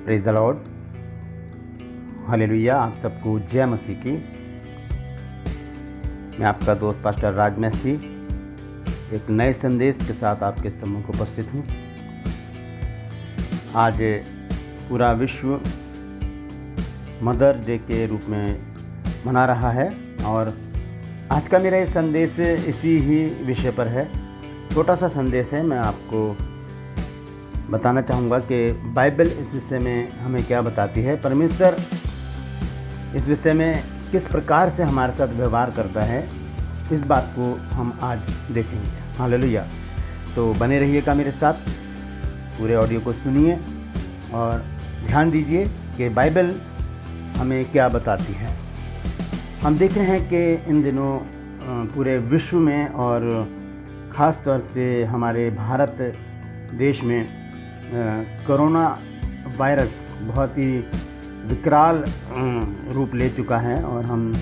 Praise the Lord, hallelujah. आप सबको जय मसीह की। मैं आपका दोस्त पास्टर राज मैसी एक नए संदेश के साथ आपके सम्मुख उपस्थित हूँ। आज पूरा विश्व मदर डे के रूप में मना रहा है और आज का मेरा ये संदेश इसी ही विषय पर है। छोटा सा संदेश है। मैं आपको बताना चाहूँगा कि बाइबल इस विषय में हमें क्या बताती है, परमेश्वर इस विषय में किस प्रकार से हमारे साथ व्यवहार करता है, इस बात को हम आज देखेंगे। हालेलुया। तो बने रहिएगा मेरे साथ, पूरे ऑडियो को सुनिए और ध्यान दीजिए कि बाइबल हमें क्या बताती है। हम देख रहे हैं कि इन दिनों पूरे विश्व में और ख़ास तौर से हमारे भारत देश में कोरोना वायरस बहुत ही विकराल रूप ले चुका है और हम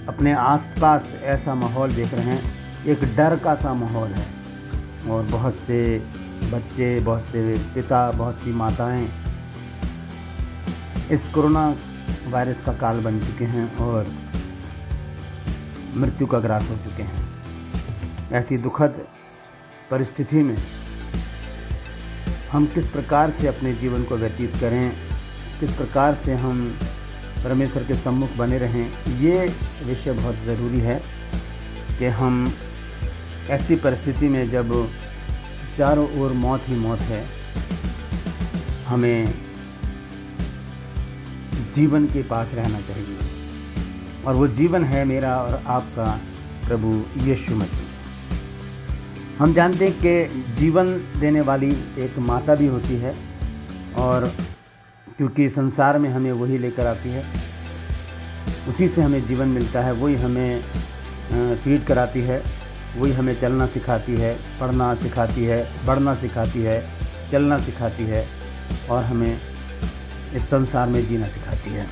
अपने आसपास ऐसा माहौल देख रहे हैं, एक डर का सा माहौल है और बहुत से बच्चे, बहुत से पिता, बहुत सी माताएं इस कोरोना वायरस का काल बन चुके हैं और मृत्यु का ग्रास हो चुके हैं। ऐसी दुखद परिस्थिति में हम किस प्रकार से अपने जीवन को व्यतीत करें, किस प्रकार से हम परमेश्वर के सम्मुख बने रहें, ये विषय बहुत ज़रूरी है कि हम ऐसी परिस्थिति में जब चारों ओर मौत ही मौत है, हमें जीवन के पास रहना चाहिए और वो जीवन है मेरा और आपका प्रभु यीशु मसीह। हम जानते हैं कि जीवन देने वाली एक माता भी होती है और क्योंकि संसार में हमें वही लेकर आती है, उसी से हमें जीवन मिलता है, वही हमें फीड कराती है, वही हमें चलना सिखाती है, पढ़ना सिखाती है, बढ़ना सिखाती है, चलना सिखाती है और हमें इस संसार में जीना सिखाती है।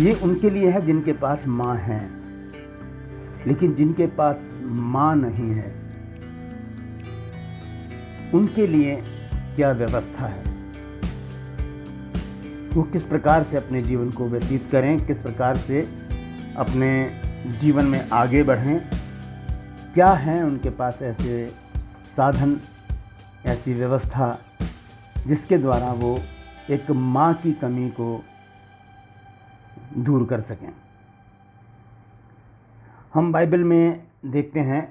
ये उनके लिए है जिनके पास माँ है, लेकिन जिनके पास माँ नहीं है उनके लिए क्या व्यवस्था है, वो किस प्रकार से अपने जीवन को व्यतीत करें, किस प्रकार से अपने जीवन में आगे बढ़ें, क्या है उनके पास ऐसे साधन, ऐसी व्यवस्था जिसके द्वारा वो एक माँ की कमी को दूर कर सकें। हम बाइबल में देखते हैं,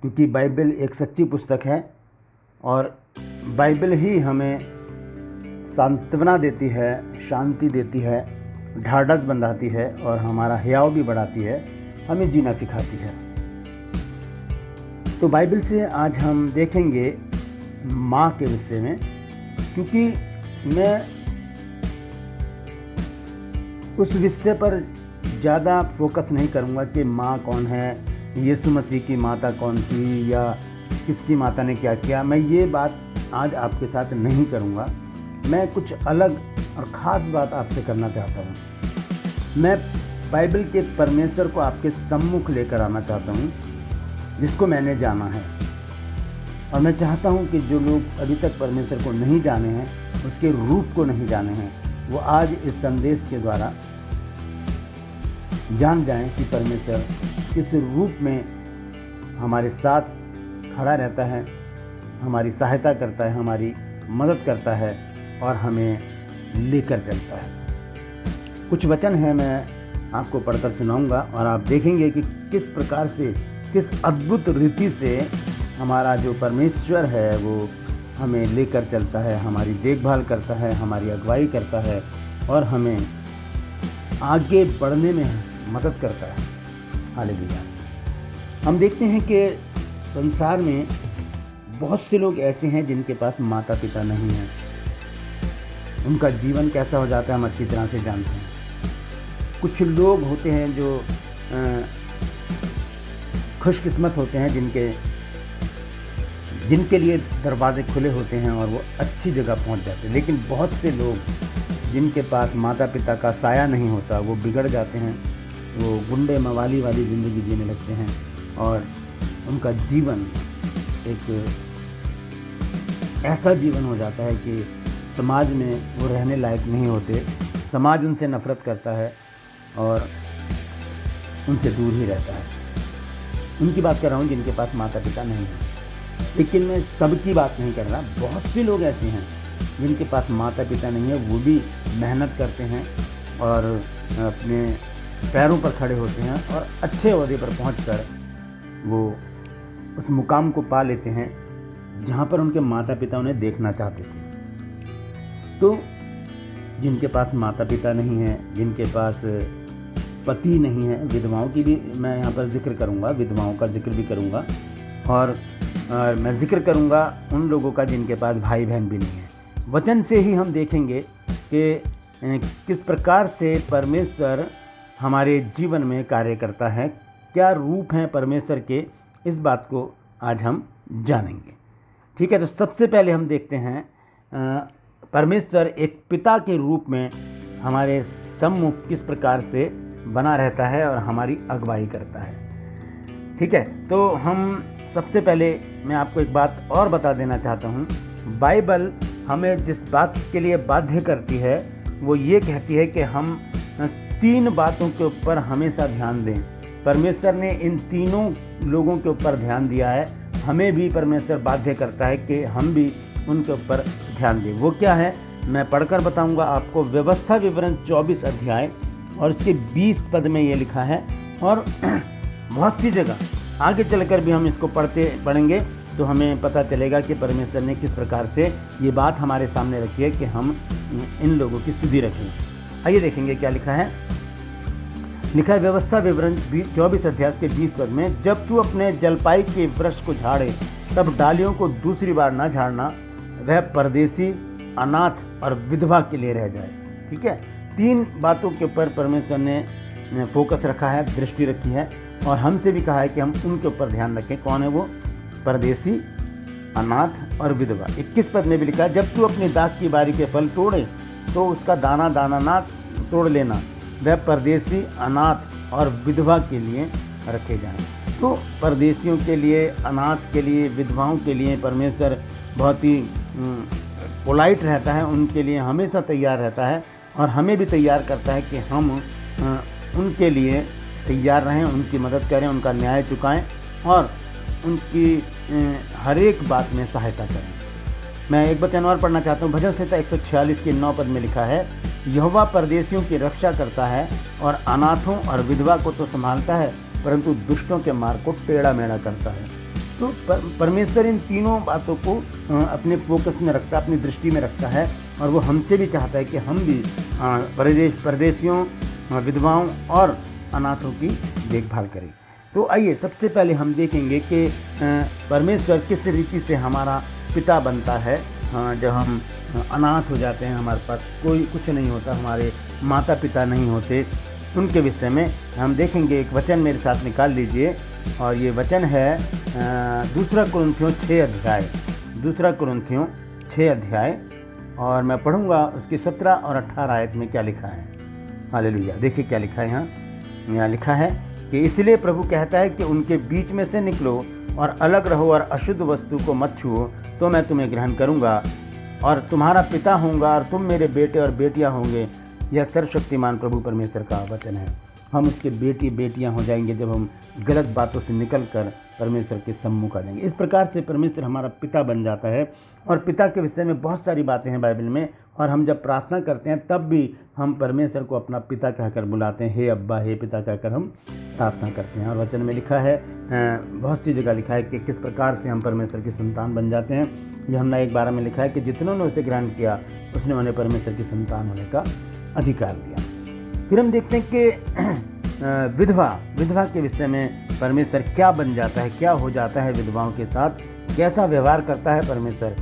क्योंकि बाइबल एक सच्ची पुस्तक है और बाइबल ही हमें सांत्वना देती है, शांति देती है, ढाढ़स बंधाती है और हमारा हियाव भी बढ़ाती है, हमें जीना सिखाती है। तो बाइबल से आज हम देखेंगे माँ के विषय में, क्योंकि मैं उस विषय पर ज़्यादा फोकस नहीं करूँगा कि माँ कौन है, यीशु मसीह की माता कौन थी या किसकी माता ने क्या किया। मैं ये बात आज आपके साथ नहीं करूँगा। मैं कुछ अलग और ख़ास बात आपसे करना चाहता हूँ। मैं बाइबल के परमेश्वर को आपके सम्मुख लेकर आना चाहता हूँ, जिसको मैंने जाना है और मैं चाहता हूँ कि जो लोग अभी तक परमेश्वर को नहीं जाने हैं, उसके रूप को नहीं जाने हैं, वो आज इस संदेश के द्वारा जान जाएं कि परमेश्वर किस रूप में हमारे साथ खड़ा रहता है, हमारी सहायता करता है, हमारी मदद करता है और हमें लेकर चलता है। कुछ वचन है, मैं आपको पढ़कर सुनाऊंगा और आप देखेंगे कि किस प्रकार से, किस अद्भुत रीति से हमारा जो परमेश्वर है वो हमें लेकर चलता है, हमारी देखभाल करता है, हमारी अगुवाई करता है और हमें आगे बढ़ने में मदद करता है। हालेलुया। हम देखते हैं कि संसार में बहुत से लोग ऐसे हैं जिनके पास माता पिता नहीं है। उनका जीवन कैसा हो जाता है हम अच्छी तरह से जानते हैं। कुछ लोग होते हैं जो खुशकिस्मत होते हैं, जिनके लिए दरवाजे खुले होते हैं और वो अच्छी जगह पहुंच जाते हैं। लेकिन बहुत से लोग जिनके पास माता पिता का साया नहीं होता, वो बिगड़ जाते हैं, वो गुंडे मवाली वाली ज़िंदगी जीने लगते हैं और उनका जीवन एक ऐसा जीवन हो जाता है कि समाज में वो रहने लायक नहीं होते, समाज उनसे नफ़रत करता है और उनसे दूर ही रहता है। उनकी बात कर रहा हूँ जिनके पास माता पिता नहीं है, लेकिन मैं सबकी बात नहीं कर रहा। बहुत से लोग ऐसे हैं जिनके पास माता पिता नहीं है, वो भी मेहनत करते हैं और अपने पैरों पर खड़े होते हैं और अच्छे ओहदे पर पहुंचकर वो उस मुकाम को पा लेते हैं जहां पर उनके माता पिता उन्हें देखना चाहते थे। तो जिनके पास माता पिता नहीं है, जिनके पास पति नहीं है, विधवाओं की भी मैं यहाँ पर जिक्र करूँगा, विधवाओं का जिक्र भी करूँगा और मैं जिक्र करूँगा उन लोगों का जिनके पास भाई बहन भी नहीं है। वचन से ही हम देखेंगे कि किस प्रकार से परमेश्वर हमारे जीवन में कार्य करता है, क्या रूप हैं परमेश्वर के, इस बात को आज हम जानेंगे। ठीक है, तो सबसे पहले हम देखते हैं परमेश्वर एक पिता के रूप में हमारे सम्मुख किस प्रकार से बना रहता है और हमारी अगुवाई करता है। ठीक है, तो हम सबसे पहले मैं आपको एक बात और बता देना चाहता हूँ। बाइबल हमें जिस बात के लिए बाध्य करती है वो ये कहती है कि हम 3 बातों के ऊपर हमेशा ध्यान दें। परमेश्वर ने इन तीनों लोगों के ऊपर ध्यान दिया है, हमें भी परमेश्वर बाध्य करता है कि हम भी उनके ऊपर ध्यान दें। वो क्या है मैं पढ़कर बताऊंगा आपको। व्यवस्था विवरण 24 अध्याय और इसके 20 पद में ये लिखा है और बहुत सी जगह आगे चलकर भी हम इसको पढ़ेंगे तो हमें पता चलेगा कि परमेश्वर ने किस प्रकार से ये बात हमारे सामने रखी है कि हम इन लोगों की सुधि रखें। आइए देखेंगे क्या लिखा है। लिखा है व्यवस्था विवरण 24 अध्याय के 20 पद में, जब तू अपने जलपाई के वृक्ष को झाड़े तब डालियों को दूसरी बार ना झाड़ना, वह परदेसी, अनाथ और विधवा के लिए रह जाए। ठीक है, 3 बातों के ऊपर परमेश्वर ने फोकस रखा है, दृष्टि रखी है और हमसे भी कहा है कि हम उनके ऊपर ध्यान रखें। कौन है वो? परदेसी, अनाथ और विधवा। 21 पद में भी लिखा है, जब तू अपनी दाख की बारी के फल तोड़े तो उसका दाना दाना ना तोड़ लेना, वह परदेसी, अनाथ और विधवा के लिए रखे जाएं। तो परदेसियों के लिए, अनाथ के लिए, विधवाओं के लिए परमेश्वर बहुत ही पोलाइट रहता है, उनके लिए हमेशा तैयार रहता है और हमें भी तैयार करता है कि हम उनके लिए तैयार रहें, उनकी मदद करें, उनका न्याय चुकाएं और उनकी हर एक बात में सहायता करें। मैं एक वचन और पढ़ना चाहता हूँ। भजन संहिता 146 के 9 पद में लिखा है, यहोवा परदेसियों की रक्षा करता है और अनाथों और विधवा को तो संभालता है, परंतु दुष्टों के मार्ग को टेढ़ा मेढ़ा करता है। तो परमेश्वर इन तीनों बातों को अपने फोकस में रखता है, अपनी दृष्टि में रखता है और वो हमसे भी चाहता है कि हम भी परदेसियों, विधवाओं और अनाथों की देखभाल करें। तो आइए सबसे पहले हम देखेंगे कि परमेश्वर किस रीति से हमारा पिता बनता है। जब हम अनाथ हो जाते हैं, हमारे पास कोई कुछ नहीं होता, हमारे माता पिता नहीं होते, उनके विषय में हम देखेंगे। एक वचन मेरे साथ निकाल लीजिए और ये वचन है 2 कुरिन्थियों 6 अध्याय, 2 कुरिन्थियों 6 अध्याय और मैं पढ़ूंगा उसकी 17 और 18 आयत में क्या लिखा है। हालेलुया। देखिए क्या लिखा है यहाँ लिखा है कि इसलिए प्रभु कहता है कि उनके बीच में से निकलो और अलग रहो और अशुद्ध वस्तु को मत छुओ, तो मैं तुम्हें ग्रहण करूँगा और तुम्हारा पिता होऊंगा और तुम मेरे बेटे और बेटियां होंगे। यह सर्वशक्तिमान प्रभु परमेश्वर का वचन है। हम उसके बेटी बेटियां हो जाएंगे जब हम गलत बातों से निकलकर परमेश्वर के सम्मुख आ जाएंगे। इस प्रकार से परमेश्वर हमारा पिता बन जाता है और पिता के विषय में बहुत सारी बातें हैं बाइबल में और हम जब प्रार्थना करते हैं तब भी हम परमेश्वर को अपना पिता कहकर बुलाते हैं, हे अब्बा, हे पिता कहकर हम प्रार्थना करते हैं। और वचन में लिखा है, बहुत सी जगह लिखा है कि किस प्रकार से हम परमेश्वर की संतान बन जाते हैं। यूहन्ना 1:12 में लिखा है कि जितनों ने उसे ग्रहण किया उसने उन्हें परमेश्वर की संतान होने का अधिकार दिया। फिर हम देखते हैं कि विधवा के विषय में परमेश्वर क्या बन जाता है, क्या हो जाता है विधवाओं के साथ, कैसा व्यवहार करता है परमेश्वर।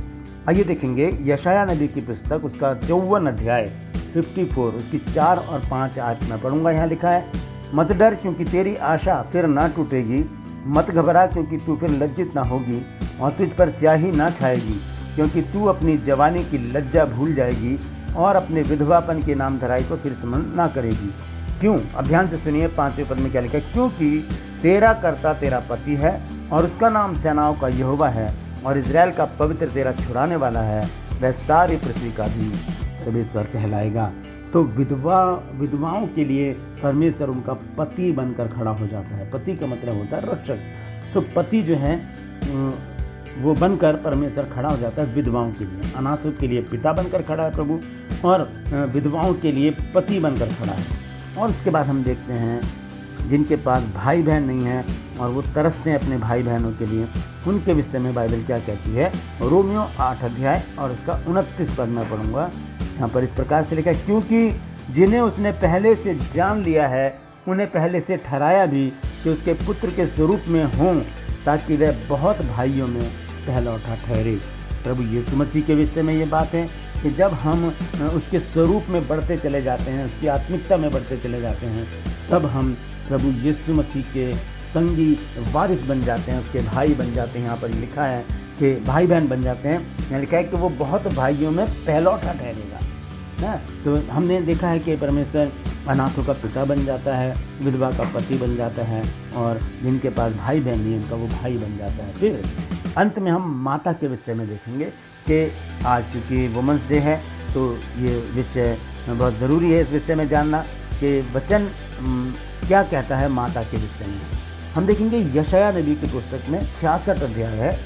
आइए देखेंगे यशायाह नबी की पुस्तक, उसका 54 अध्याय 54, उसकी 4 और 5 आयत में पढ़ूंगा। यहाँ लिखा है, मत डर क्योंकि तेरी आशा फिर ना टूटेगी, मत घबरा क्योंकि तू फिर लज्जित ना होगी और तुझ पर स्याही ना छाएगी, क्योंकि तू अपनी जवानी की लज्जा भूल जाएगी और अपने विधवापन के नाम धराई को फिर स्मरण ना करेगी। क्यों? अब ध्यान से सुनिए 5वें पद में क्या लिखा है, क्योंकि तेरा कर्ता तेरा पति है और उसका नाम सेनाओं का यहोवा है, और इज़राइल का पवित्र तेरा छुड़ाने वाला है, वह सारी पृथ्वी का भी परमेश्वर कहलाएगा। तो विधवाओं के लिए परमेश्वर उनका पति बनकर खड़ा हो जाता है। पति का मतलब होता है रक्षक। तो पति जो है वो बनकर परमेश्वर खड़ा हो जाता है विधवाओं के लिए। अनाथों के लिए पिता बनकर खड़ा है प्रभु, और विधवाओं के लिए पति बनकर खड़ा है। और उसके बाद हम देखते हैं जिनके पास भाई बहन नहीं है और वो तरसते हैं अपने भाई बहनों के लिए, उनके विषय में बाइबल क्या कहती है। रोमियो 8 अध्याय और उसका 29 पद में पढ़ूंगा। यहाँ पर इस प्रकार से लिखा है, क्योंकि जिन्हें उसने पहले से जान लिया है उन्हें पहले से ठहराया भी कि उसके पुत्र के स्वरूप में हों, ताकि वह बहुत भाइयों में पहलौठा ठहरे। प्रभु यीशु मसीह के विषय में ये बात है कि जब हम उसके स्वरूप में बढ़ते चले जाते हैं, उसकी आत्मिकता में बढ़ते चले जाते हैं, तब हम प्रभु यीशु मसीह के संगी वारिस बन जाते हैं, उसके भाई बन जाते हैं। यहाँ पर लिखा है कि भाई बहन बन जाते हैं। यहाँ लिखा है कि वो बहुत भाइयों में पहलौठा ठहरेगा ना। तो हमने देखा है कि परमेश्वर अनाथों का पिता बन जाता है, विधवा का पति बन जाता है, और जिनके पास भाई बहन नहीं उनका वो भाई बन जाता है। फिर अंत में हम माता के विषय में देखेंगे कि आज चूँकि वुमेंस डे है तो ये विषय बहुत ज़रूरी है इस विषय में जानना कि वचन क्या कहता है माता के विषय में। हम देखेंगे यशायाह नबी की पुस्तक में 66 अध्याय है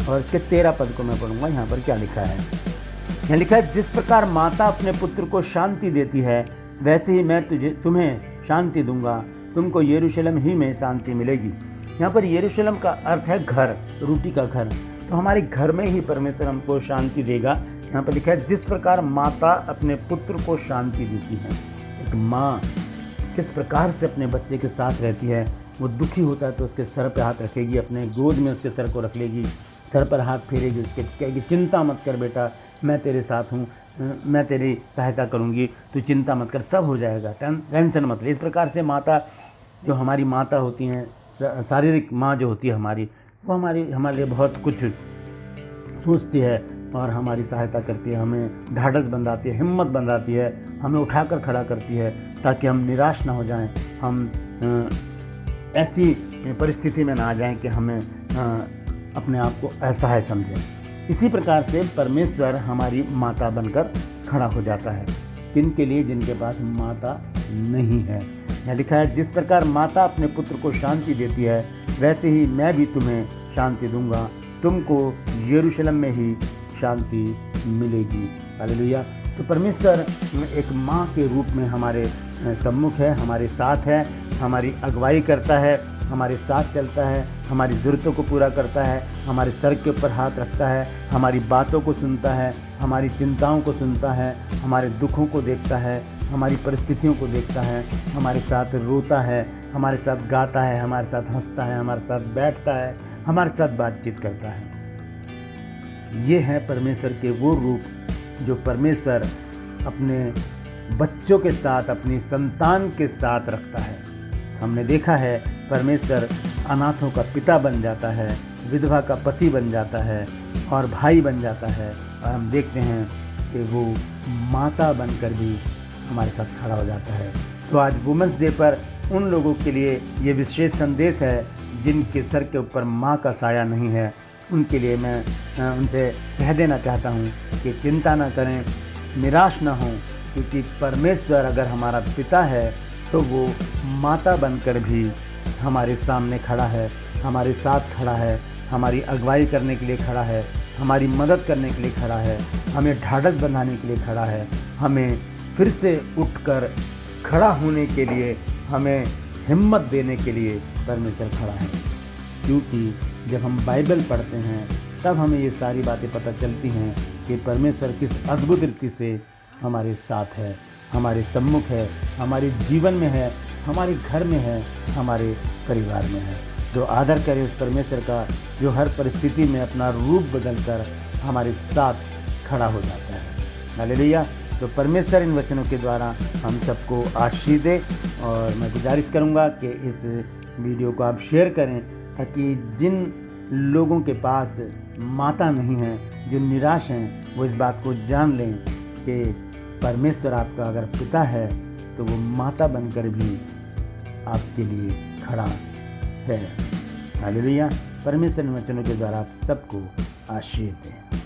और इसके 13 पद को मैं पढ़ूंगा। यहाँ पर क्या लिखा है। यहाँ लिखा है, जिस प्रकार माता अपने पुत्र को शांति देती है, वैसे ही मैं तुम्हें शांति दूंगा, तुमको यरूशलेम ही में शांति मिलेगी। यहाँ पर यरूशलेम का अर्थ है घर, रोटी का घर। तो हमारे घर में ही परमेश्वर हमको शांति देगा। यहाँ पर लिखा है, जिस प्रकार माता अपने पुत्र को शांति देती है। एक माँ किस प्रकार से अपने बच्चे के साथ रहती है। वो दुखी होता है तो उसके सर पे हाथ रखेगी, अपने गोद में उसके सर को रख लेगी, सर पर हाथ फेरेगी, उसके कहेगी चिंता मत कर बेटा, मैं तेरे साथ हूँ, मैं तेरी सहायता करूँगी, तू चिंता मत कर, सब हो जाएगा, टेंशन मत ले। इस प्रकार से माता, जो हमारी माता होती हैं, शारीरिक माँ जो होती है हमारी, वो हमारे लिए बहुत कुछ सोचती है और हमारी सहायता करती है, हमें ढाढ़स बंधाती है, हिम्मत बंधाती है, हमें उठाकर खड़ा करती है ताकि हम निराश ना हो जाएं, हम ऐसी परिस्थिति में ना आ जाएं कि हमें अपने आप को असहाय समझें। इसी प्रकार से परमेश्वर हमारी माता बनकर खड़ा हो जाता है। किनके लिए? जिनके पास माता नहीं है। यहाँ लिखा है, जिस प्रकार माता अपने पुत्र को शांति देती है, वैसे ही मैं भी तुम्हें शांति दूंगा, तुमको यरूशलेम में ही शांति मिलेगी। हालेलुया। तो परमेश्वर एक माँ के रूप में हमारे सम्मुख है, हमारे साथ है, हमारी अगुवाई करता है, हमारे साथ चलता है, हमारी ज़रूरतों को पूरा करता है, हमारे सर के ऊपर हाथ रखता है, हमारी बातों को सुनता है, हमारी चिंताओं को सुनता है, हमारे दुखों को देखता है, हमारी परिस्थितियों को देखता है, हमारे साथ रोता है, हमारे साथ गाता है, हमारे साथ हंसता है, हमारे साथ बैठता है, हमारे साथ बातचीत करता है। ये है परमेश्वर के वो रूप जो परमेश्वर अपने बच्चों के साथ, अपनी संतान के साथ रखता है। हमने देखा है परमेश्वर अनाथों का पिता बन जाता है, विधवा का पति बन जाता है और भाई बन जाता है, और हम देखते हैं कि वो माता बनकर भी हमारे साथ खड़ा हो जाता है। तो आज वुमेंस डे पर उन लोगों के लिए ये विशेष संदेश है जिनके सर के ऊपर माँ का साया नहीं है। उनके लिए मैं उनसे कह देना चाहता हूँ कि चिंता ना करें, निराश ना हों, क्योंकि परमेश्वर अगर हमारा पिता है तो वो माता बनकर भी हमारे सामने खड़ा है, हमारे साथ खड़ा है, हमारी अगुवाई करने के लिए खड़ा है, हमारी मदद करने के लिए खड़ा है, हमें ढाढ़स बंधाने के लिए खड़ा है, हमें फिर से उठकर खड़ा होने के लिए, हमें हिम्मत देने के लिए परमेश्वर खड़ा है। क्योंकि जब हम बाइबल पढ़ते हैं तब हमें ये सारी बातें पता चलती हैं कि परमेश्वर किस अद्भुत रीति से हमारे साथ है, हमारे सम्मुख है, हमारे जीवन में है, हमारे घर में है, हमारे परिवार में है। जो आदर करे उस परमेश्वर का, जो हर परिस्थिति में अपना रूप बदलकर हमारे साथ खड़ा हो जाता है। हालेलुया। तो परमेश्वर इन वचनों के द्वारा हम सबको आशीष दे, और मैं गुजारिश करूंगा कि इस वीडियो को आप शेयर करें ताकि जिन लोगों के पास माता नहीं है, जो निराश हैं, वो इस बात को जान लें कि परमेश्वर आपका अगर पिता है तो वो माता बनकर भी आपके लिए खड़ा है। हालेलुया। परमेश्वर इन वचनों के द्वारा आप सबको आशीष दें।